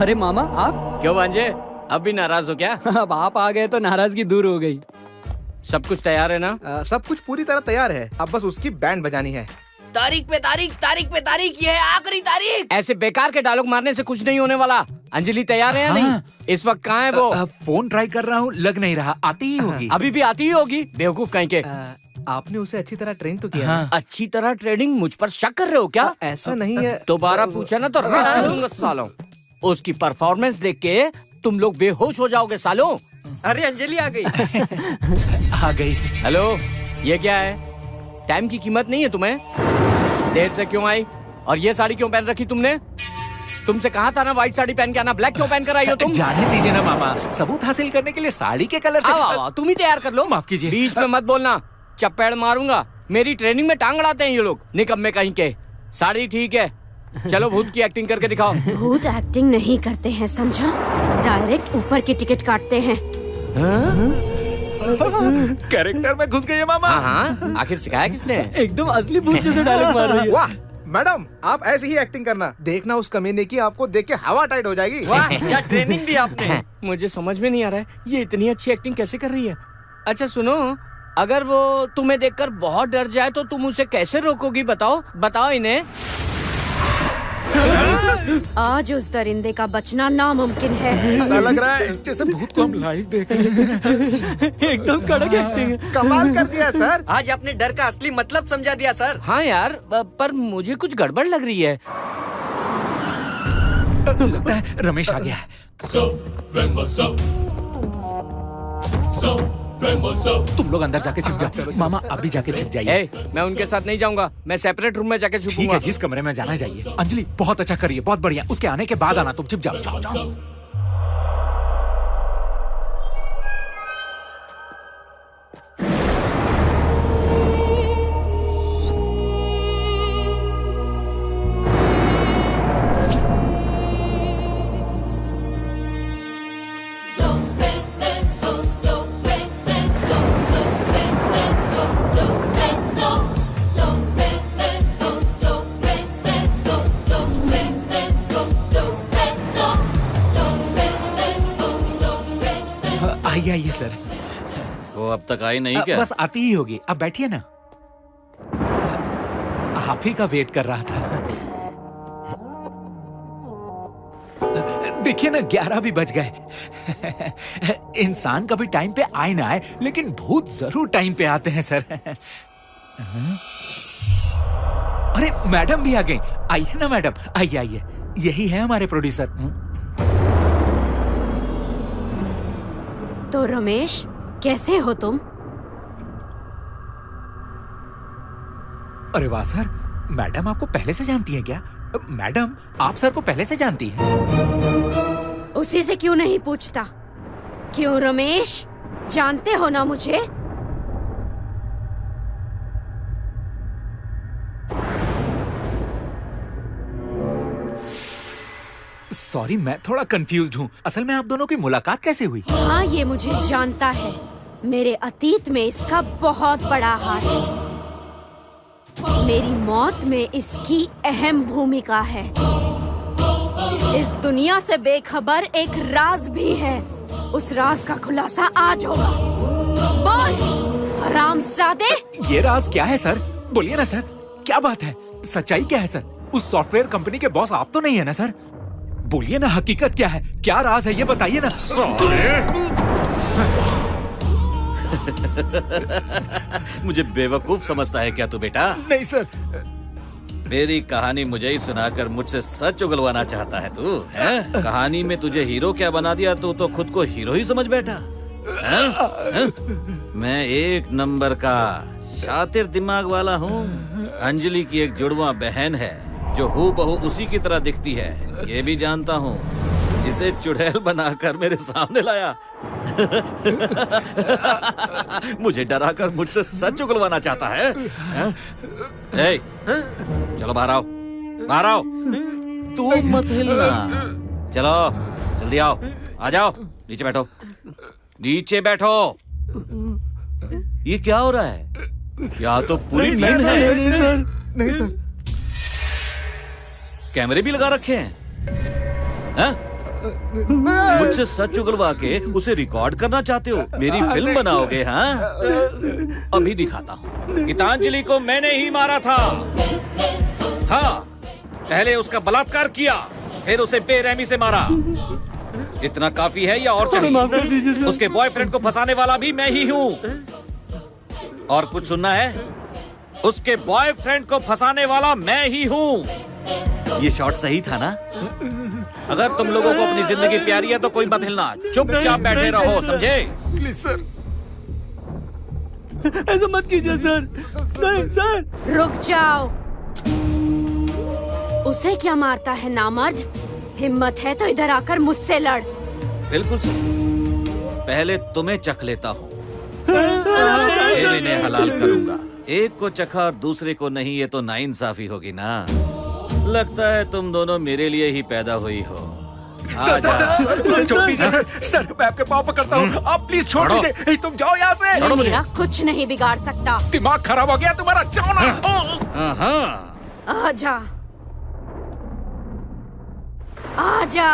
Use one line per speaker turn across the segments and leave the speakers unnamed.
अरे मामा आप
क्यों भांजे, अब भी नाराज हो क्या?
अब आप आ गए तो नाराजगी दूर हो गई।
सब कुछ तैयार है ना?
सब कुछ पूरी तरह तैयार है, अब बस उसकी बैंड बजानी है।
तारीख पे तारीख, तारीख पे तारीख, ये है आखिरी तारीख।
ऐसे बेकार के डायलॉग मारने से कुछ नहीं होने वाला। अंजलि तैयार है या नहीं? इस वक्त कहाँ है वो?
फोन ट्राई कर रहा हूँ, लग नहीं रहा। आती ही होगी।
अभी भी आती ही होगी, बेवकूफ कहीं के।
आपने उसे अच्छी तरह ट्रेन तो किया।
हाँ।
अच्छी तरह ट्रेनिंग? मुझ पर शक कर रहे हो क्या?
ऐसा नहीं है।
दोबारा पूछा ना तो रट दूंगा सालों। उसकी परफॉर्मेंस देख के तुम लोग बेहोश हो जाओगे सालों।
अरे अंजलि आ गई।
आ गई।
हेलो, ये क्या है? टाइम की कीमत नहीं है तुम्हें? देर से क्यों आई? और ये साड़ी क्यों पहन रखी तुमने? तुमसे कहा था ना व्हाइट साड़ी पहन के आना, ब्लैक क्यों पहन कर आई हो तुम?
जाने दीजिए ना मामा, सबूत हासिल करने के लिए साड़ी के कलर से।
आओ, तुम ही तैयार कर लो।
माफ कीजिए।
बीच में मत बोलना, चपेड़ मारूंगा। मेरी ट्रेनिंग में टांग अड़ाते हैं ये लोग, निकम्मे कहीं के। साड़ी ठीक है, चलो भूत की एक्टिंग करके दिखाओ।
भूत एक्टिंग नहीं करते हैं, समझा? डायरेक्ट ऊपर की टिकट काटते हैं।
कैरेक्टर में घुस गई है मामा।
हाँ, आखिर सिखाया किसने?
एकदम असली भूत जैसे डायलॉग मार रही है।
वाह मैडम, आप ऐसे ही एक्टिंग करना, देखना उस कमीने की आपको देख के हवा टाइट हो जाएगी।
वाह, क्या ट्रेनिंग दी आपने।
मुझे समझ में नहीं आ रहा है, ये इतनी अच्छी एक्टिंग कैसे कर रही है? अच्छा सुनो, अगर वो तुम्हें देखकर बहुत डर जाए तो तुम उसे कैसे रोकोगी? बताओ बताओ इन्हें।
आज उस दरिंदे का बचना नामुमकिन है।
ऐसा लग रहा है जैसे भूत को हम लाइव देख रहे हैं।
एकदम कड़क एक्टिंग है।
कमाल कर दिया सर।
आज आपने डर का असली मतलब समझा दिया सर।
हाँ यार, पर मुझे कुछ गड़बड़ लग रही है।
लगता है रमेश आ गया है। तुम लोग अंदर जाके छिप जाओ। मामा अभी जाके छिप जाइए।
मैं उनके साथ नहीं जाऊंगा, मैं सेपरेट रूम में जाके
ठीक
छुपूंगा।
है, जिस कमरे में जाना जाइए। अंजलि बहुत अच्छा करिए, बहुत बढ़िया। उसके आने के बाद आना, तुम छिप जाओ। जाओ जाओ। आइए आइए सर।
वो अब तक आई नहीं क्या?
बस आती ही होगी, अब बैठिए ना। आप ही का वेट कर रहा था। देखिए ना, 11 भी बज गए। इंसान कभी टाइम पे आए ना आए, लेकिन भूत जरूर टाइम पे आते हैं सर। अरे मैडम भी आ गई। आइए ना मैडम, आइए आइए। यही है हमारे प्रोड्यूसर।
तो रमेश, कैसे हो तुम?
अरे वाह सर, मैडम आपको पहले से जानती है क्या? मैडम आप सर को पहले से जानती हैं?
उसी से क्यों नहीं पूछता? क्यों रमेश, जानते हो ना मुझे?
सॉरी, मैं थोड़ा कंफ्यूज्ड हूँ। असल में आप दोनों की मुलाकात कैसे हुई?
हाँ, ये मुझे जानता है। मेरे अतीत में इसका बहुत बड़ा हाथ है। मेरी मौत में इसकी अहम भूमिका है। इस दुनिया से बेखबर एक राज भी है। उस राज का खुलासा आज होगा। बोल हरामजादे।
ये राज क्या है सर? बोलिए ना सर, क्या बात है? सच्चाई क्या है सर? उस सॉफ्टवेयर कंपनी के बॉस आप तो नहीं है ना सर? बोलिए ना, हकीकत क्या है? क्या राज है ये बताइए ना।
मुझे बेवकूफ समझता है क्या तू बेटा?
नहीं सर।
मेरी कहानी मुझे ही सुनाकर मुझसे सच उगलवाना चाहता है तू? हैं? कहानी में तुझे हीरो क्या बना दिया, तू तो खुद को हीरो ही समझ बैठा। हैं? मैं एक नंबर का शातिर दिमाग वाला हूँ। अंजलि की एक जुड़वा बहन है जो हूबहू उसी की तरह दिखती है, ये भी जानता हूँ। इसे चुड़ैल बनाकर मेरे सामने लाया। मुझे डराकर मुझसे सच उगलवाना चाहता है। ए, चलो बाहर आओ, बाहर आओ। तू मत हिलना। चलो जल्दी आओ, आ जाओ। नीचे बैठो, नीचे बैठो। ये क्या हो रहा है? यहाँ तो पूरी नींद है।
नहीं सर।
कैमरे भी लगा रखे हैं? मुझसे सच उगलवा के उसे रिकॉर्ड करना चाहते हो? मेरी फिल्म बनाओगे? हाँ, अभी दिखाता हूँ। गीतांजलि को मैंने ही मारा था। हाँ, पहले उसका बलात्कार किया, फिर उसे बेरहमी से मारा। इतना काफी है या और
माफ कर
चाहिए?
दीजिए सर।
उसके बॉयफ्रेंड को फंसाने वाला भी मैं ही हूँ। और कुछ सुनना है? उसके बॉयफ्रेंड को फंसाने वाला मैं ही हूँ। ये शॉट सही था ना? अगर तुम लोगों को अपनी जिंदगी प्यारी है तो कोई मत हिलना, चुपचाप बैठे रहो, समझे?
Please sir.
ऐसा मत कीजिए सर। नहीं सर।
रुक जाओ। उसे क्या मारता है नामर्द? हिम्मत है तो इधर आकर मुझसे लड़।
बिल्कुल सही। पहले तुम्हें चख लेता हूँ, फिर इन्हें हलाल करूंगा। एक को चखा और दूसरे को नहीं, ये तो नाइंसाफी होगी ना। लगता है तुम दोनों मेरे लिए ही पैदा हुई हो।
सर छोड़ दीजिए सर। सर मैं आपके पाँव पकड़ता हूँ, आप प्लीज छोड़
छोड़ो।
दीजिए। तुम जाओ यहाँ से।
ये मेरा कुछ नहीं बिगाड़ सकता।
दिमाग खराब हो गया तुम्हारा, जाओ ना।
आजा, आजा,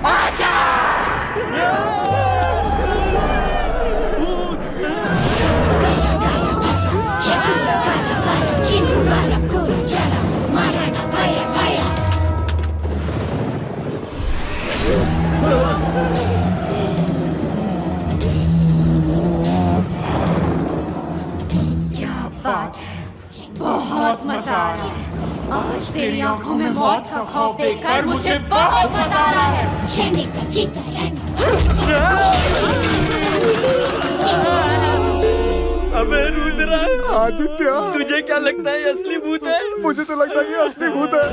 आजा। क्या बात है, बहुत मजा आ रहा है। आज तेरी आंखों में मौत का खौफ देखकर मुझे बहुत मजा आ रहा है।
अबे रुद्रा,
आदित्य,
तुझे क्या लगता है ये असली भूत है?
मुझे तो लगता है ये असली भूत है।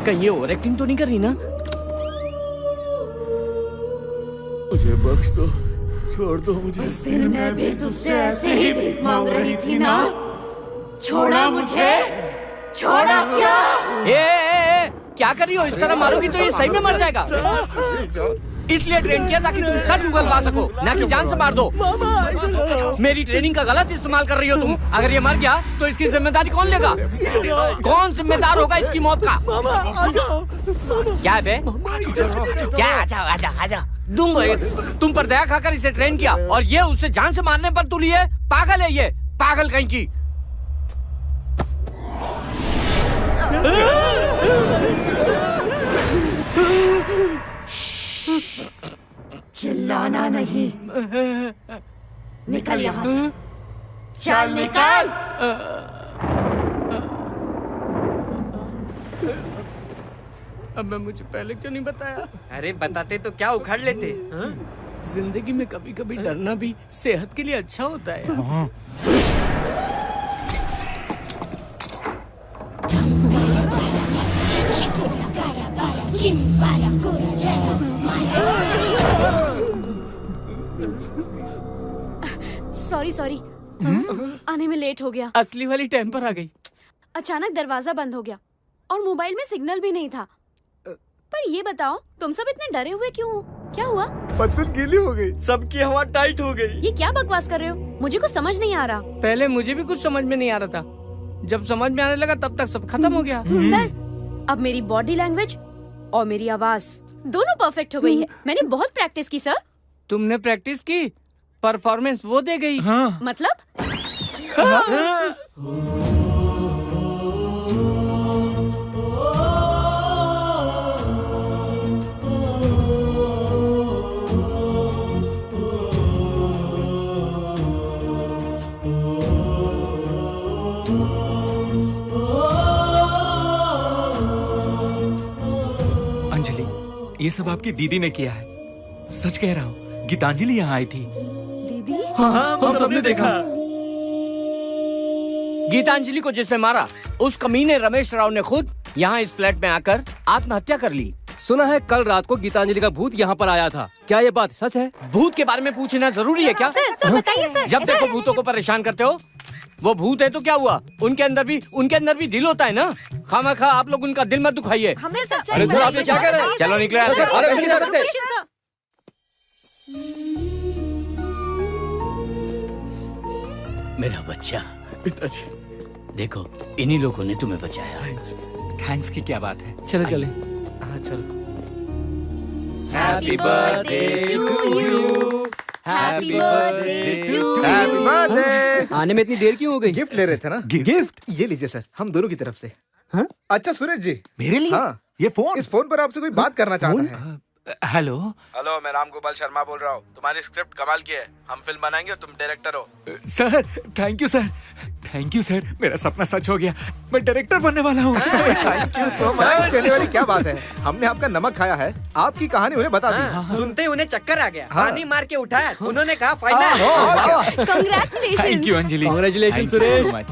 कहीं ये ओवर एक्टिंग तो नहीं कर रही ना?
मुझे बख्श दो, छोड़ दो मुझे।
उस दिन मैं भी तुझसे ऐसे ही भीख मांग रही थी ना? छोड़ा मुझे? छोड़ा क्या?
ए, क्या कर रही हो? इस तरह मारोगी तो ये सही में मर जाएगा। इसलिए ट्रेन किया ताकि तुम सच उगलवा सको, ना कि जान से मार दो। मेरी ट्रेनिंग का गलत इस्तेमाल कर रही हो तुम। अगर ये मर गया तो इसकी जिम्मेदारी कौन लेगा? कौन जिम्मेदार होगा इसकी मौत का? क्या है बे? क्या? आजा दूंगा एक। तुम पर दया खाकर इसे ट्रेन किया और ये उसे जान से मारने पर तुली है। पागल है ये, पागल कहीं की।
चिल्लाना नहीं, निकल यहाँ से। चल निकल।
अब मुझे पहले क्यों नहीं बताया?
अरे बताते तो क्या उखाड़ लेते।
जिंदगी में कभी कभी डरना भी सेहत के लिए अच्छा होता है।
सॉरी आने में लेट हो गया।
असली वाली टाइम पर आ गई।
अचानक दरवाजा बंद हो गया और मोबाइल में सिग्नल भी नहीं था। पर ये बताओ, तुम सब इतने डरे हुए क्यों हो? क्या हुआ?
पतवन गीली हो गई।
सबकी हवा टाइट हो गई।
ये क्या बकवास कर रहे हो? मुझे कुछ समझ नहीं आ रहा।
पहले मुझे भी कुछ समझ में नहीं आ रहा था, जब समझ में आने लगा तब तक सब खत्म हो गया।
सर, अब मेरी बॉडी लैंग्वेज और मेरी आवाज दोनों परफेक्ट हो गई है। मैंने बहुत प्रैक्टिस की सर।
तुमने प्रैक्टिस की, परफॉर्मेंस वो दे गई।
हाँ।
मतलब?
अंजलि, ये सब आपकी दीदी ने किया है। सच कह रहा हूँ, गीतांजलि यहाँ आई थी।
दीदी?
हाँ, हम सबने देखा।
गीतांजलि को जिसने मारा, उस कमीने रमेश राव ने खुद यहाँ इस फ्लैट में आकर आत्महत्या कर ली।
सुना है कल रात को गीतांजलि का भूत यहाँ पर आया था। क्या ये बात सच है?
भूत के बारे में पूछना जरूरी है क्या?
सर बताइए सर।
जब देखो भूतों को परेशान करते हो। वो भूत है तो क्या हुआ, उनके अंदर भी दिल होता है ना। खामखा आप लोग उनका दिल मत दुखाइए।
हमें सच्चाई
अरे सर, आप ये क्या कह रहे हैं? चलो निकले यहाँ से। अरे नहीं जा सकते। मेरा बच्चा,
पिताजी
देखो इन्हीं लोगों ने तुम्हें बचाया।
थैंक्स की क्या बात है।
चलो चले।
हाँ चलो।
Happy birthday to you, happy birthday to
happy birthday.
आने में इतनी देर क्यों हो गई?
गिफ्ट ले रहे थे ना।
गिफ्ट
ये लीजिए सर, हम दोनों की तरफ से।
हाँ?
अच्छा सूरज जी,
मेरे लिए?
हाँ,
ये फोन?
इस फोन पर आपसे कोई बात करना चाहता है।
हेलो
हेलो, मैं राम गोपाल शर्मा बोल रहा हूँ। तुम्हारी स्क्रिप्ट कमाल की है, हम फिल्म बनाएंगे और तुम डायरेक्टर हो।
Sir, thank you sir, thank you sir, मेरा सपना सच हो गया, मैं डायरेक्टर बनने वाला हूँ। Thank you so
thanks
much.
कहने वाली क्या बात है, हमने आपका नमक खाया है, आपकी कहानी उन्हें बता दी।
सुनते ही उन्हें चक्कर आ गया,
हाँ।
पानी मार के उठाया। उन्होंने कहा final.
Thank you Anjali.
Congratulations,
Thank you so
Suresh.
much.